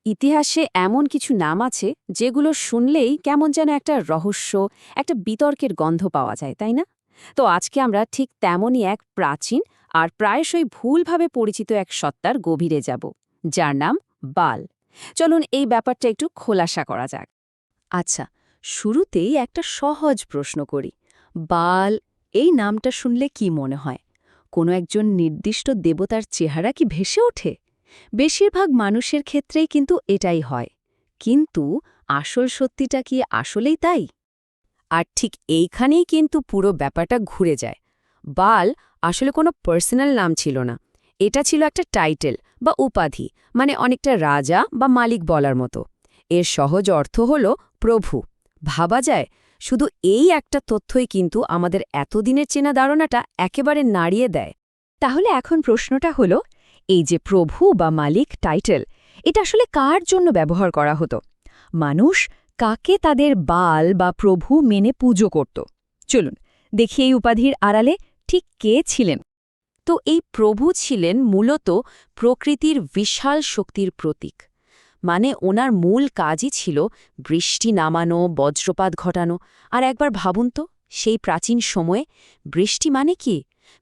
ইতিহাসে এমন কিছু নাম আছে যেগুলো শুনলেই কেমন যেন একটা রহস্য, একটা বিতর্কের গন্ধ পাওয়া যায়, তাই না? তো আজকে আমরা ঠিক তেমনই এক প্রাচীন আর প্রায়শই ভুলভাবে পরিচিত এক সত্তার গভীরে যাব, যার নাম বাল। চলুন এই ব্যাপারটা একটু খোলাসা করা যাক। আচ্ছা, শুরুতেই একটা সহজ প্রশ্ন করি। বাল এই নামটা শুনলে কি মনে হয়? কোনো একজন নির্দিষ্ট দেবতার চেহারা কি ভেসে ওঠে? বেশিরভাগ মানুষের ক্ষেত্রেই কিন্তু এটাই হয়। কিন্তু আসল সত্যিটা কি আসলেই তাই? আর ঠিক এইখানেই কিন্তু পুরো ব্যাপারটা ঘুরে যায়। বাল আসলে কোনো পার্সোনাল নাম ছিল না। এটা ছিল একটা টাইটেল বা উপাধি, মানে অনেকটা রাজা বা মালিক বলার মতো। এর সহজ অর্থ হল প্রভু। ভাবা যায়, শুধু এই একটা তথ্যই কিন্তু আমাদের এতদিনের চেনা ধারণাটা একেবারে নাড়িয়ে দেয়। তাহলে এখন প্রশ্নটা হলো, এই যে প্রভু বা মালিক টাইটেল, এটা আসলে কার জন্য ব্যবহার করা হতো? মানুষ কাকে তাদের বাল বা প্রভু মেনে পুজো করত? চলুন দেখি এই উপাধির আড়ালে ঠিক কে ছিলেন। তো এই প্রভু ছিলেন মূলত প্রকৃতির বিশাল শক্তির প্রতীক। মানে ওনার মূল কাজই ছিল বৃষ্টি নামানো, বজ্রপাত ঘটানো। আর একবার ভাবুন তো, সেই প্রাচীন সময়ে বৃষ্টি মানে কি?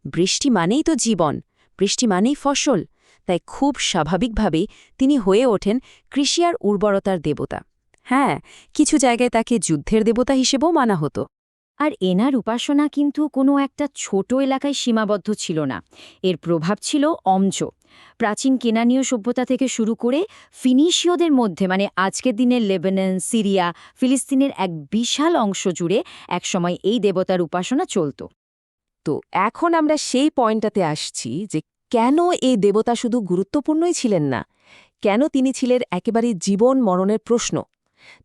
বৃষ্টি মানেই তো জীবন, বৃষ্টি মানেই ফসল। তাই খুব স্বাভাবিকভাবেই তিনি হয়ে ওঠেন কৃষি আর উর্বরতার দেবতা। হ্যাঁ, কিছু জায়গায় তাকে যুদ্ধের দেবতা হিসেবেও মানা হতো। আর এনার উপাসনা কিন্তু কোনো একটা ছোট এলাকায় সীমাবদ্ধ ছিল না। এর প্রভাব ছিল অম্জ। প্রাচীন কেনানীয় সভ্যতা থেকে শুরু করে ফিনিশীয়দের মধ্যে, মানে আজকের দিনের লেবানন, সিরিয়া, ফিলিস্তিনের এক বিশাল অংশ জুড়ে একসময় এই দেবতার উপাসনা চলত। তো এখন আমরা সেই পয়েন্টটাতে আসছি যে কেন এই দেবতা শুধু গুরুত্বপূর্ণই ছিলেন না, কেন তিনি ছিলেন একেবারে জীবন মরণের প্রশ্ন।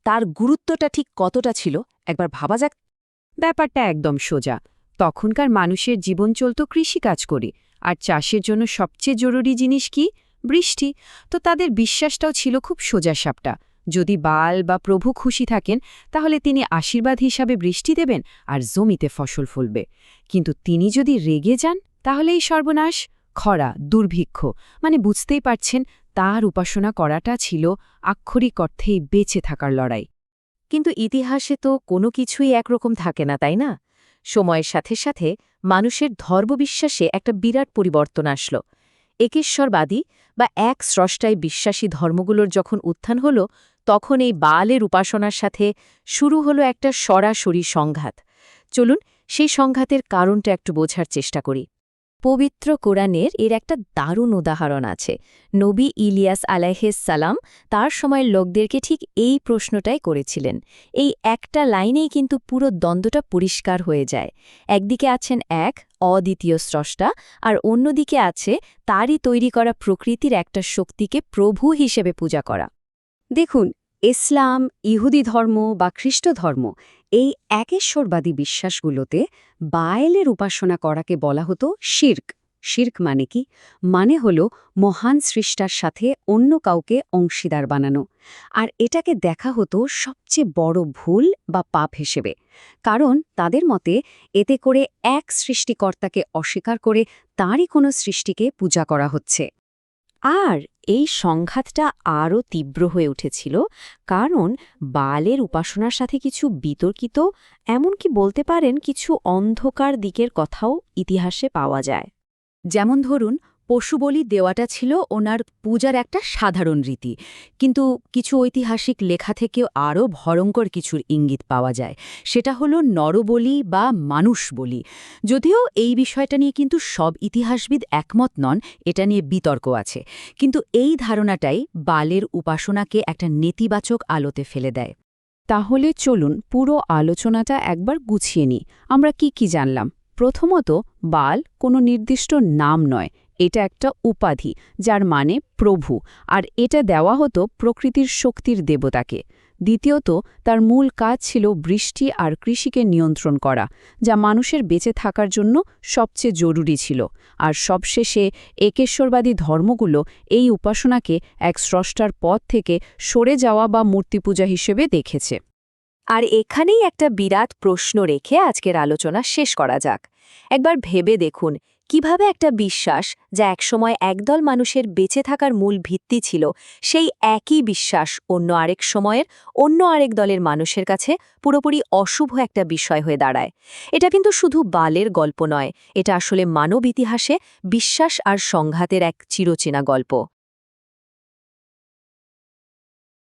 তার গুরুত্বটা ঠিক কতটা ছিল একবার ভাবা যাক। ব্যাপারটা একদম সোজা। তখনকার মানুষের জীবন চলত কৃষিকাজ করে, আর চাষের জন্য সবচেয়ে জরুরি জিনিস কি? বৃষ্টি। তো তাদের বিশ্বাসটাও ছিল খুব সোজাসাপটা। যদি বাল বা প্রভু খুশি থাকেন, তাহলে তিনি আশীর্বাদ হিসাবে বৃষ্টি দেবেন আর জমিতে ফসল ফলবে। কিন্তু তিনি যদি রেগে যান, তাহলেই সর্বনাশ, খরা, দুর্ভিক্ষ। মানে বুঝতেই পারছেন, তার উপাসনা করাটা ছিল আক্ষরিক অর্থেই বেঁচে থাকার লড়াই। কিন্তু ইতিহাসে তো কোনো কিছুই একরকম থাকে না, তাই না? সময়ের সাথে সাথে মানুষের ধর্মবিশ্বাসে একটা বিরাট পরিবর্তন আসলো। একেশ্বরবাদী বা এক স্রষ্টায় বিশ্বাসী ধর্মগুলোর যখন উত্থান হল, তখন এই বালের উপাসনার সাথে শুরু হলো একটা সরাসরি সংঘাত। চলুন সেই সংঘাতের কারণটা একটু বোঝার চেষ্টা করি। পবিত্র কোরআনের এর একটা দারুণ উদাহরণ আছে। নবী ইলিয়াস আলাইহিস সালাম তার সময়ের লোকদেরকে ঠিক এই প্রশ্নটাই করেছিলেন। এই একটা লাইনেই কিন্তু পুরো দ্বন্দ্বটা পরিষ্কার হয়ে যায়। একদিকে আছেন এক অদ্বিতীয় স্রষ্টা, আর অন্যদিকে আছে তারই তৈরি করা প্রকৃতির একটা শক্তিকে প্রভু হিসেবে পূজা করা। দেখুন, ইসলাম, ইহুদি ধর্ম বা খ্রিস্ট ধর্ম, এই একেশ্বরবাদী বিশ্বাসগুলোতে বায়েলের উপাসনা করাকে বলা হতো শির্ক। শির্ক মানে কি? মানে হলো মহান সৃষ্টার সাথে অন্য কাউকে অংশীদার বানানো। আর এটাকে দেখা হতো সবচেয়ে বড় ভুল বা পাপ হিসেবে। কারণ তাদের মতে এতে করে এক সৃষ্টিকর্তাকে অস্বীকার করে তাঁরই কোনো সৃষ্টিকে পূজা করা হচ্ছে। আর এই সংঘাতটা আরও তীব্র হয়ে উঠেছিল, কারণ বালের উপাসনার সাথে কিছু বিতর্কিত, এমনকি বলতে পারেন কিছু অন্ধকার দিকের কথাও ইতিহাসে পাওয়া যায়। যেমন ধরুন, পশুবলি দেওয়াটা ছিল ওনার পূজার একটা সাধারণ রীতি, কিন্তু কিছু ঐতিহাসিক লেখা থেকেও আরও ভয়ঙ্কর কিছুর ইঙ্গিত পাওয়া যায়। সেটা হলো নরবলি বা মানুষ বলি। যদিও এই বিষয়টা নিয়ে কিন্তু সব ইতিহাসবিদ একমত নন, এটা নিয়ে বিতর্ক আছে। কিন্তু এই ধারণাটাই বালের উপাসনাকে একটা নেতিবাচক আলোতে ফেলে দেয়। তাহলে চলুন পুরো আলোচনাটা একবার গুছিয়ে নিই। আমরা কি জানলাম? প্রথমত, বাল কোনো নির্দিষ্ট নাম নয়, এটা একটা উপাধি, যার মানে প্রভু, আর এটা দেওয়া হতো প্রকৃতির শক্তির দেবতাকে। দ্বিতীয়ত, তার মূল কাজ ছিল বৃষ্টি আর কৃষিকে নিয়ন্ত্রণ করা, যা মানুষের বেঁচে থাকার জন্য সবচেয়ে জরুরি ছিল। আর সবশেষে একেশ্বরবাদী ধর্মগুলো এই উপাসনাকে এক স্রষ্টার পথ থেকে সরে যাওয়া বা মূর্তিপূজা হিসেবে দেখেছে। আর এখানেই একটা বিরাট প্রশ্ন রেখে আজকের আলোচনা শেষ করা যাক। একবার ভেবে দেখুন, কিভাবে একটা বিশ্বাস যা একসময় একদল মানুষের বেঁচে থাকার মূল ভিত্তি ছিল, সেই একই বিশ্বাস অন্য আরেক সময়ের অন্য আরেক দলের মানুষের কাছে পুরোপুরি অশুভ একটা বিষয় হয়ে দাঁড়ায়। এটা কিন্তু শুধু বালের গল্প নয়, এটা আসলে মানব ইতিহাসে বিশ্বাস আর সংঘাতের এক চিরচেনা গল্প।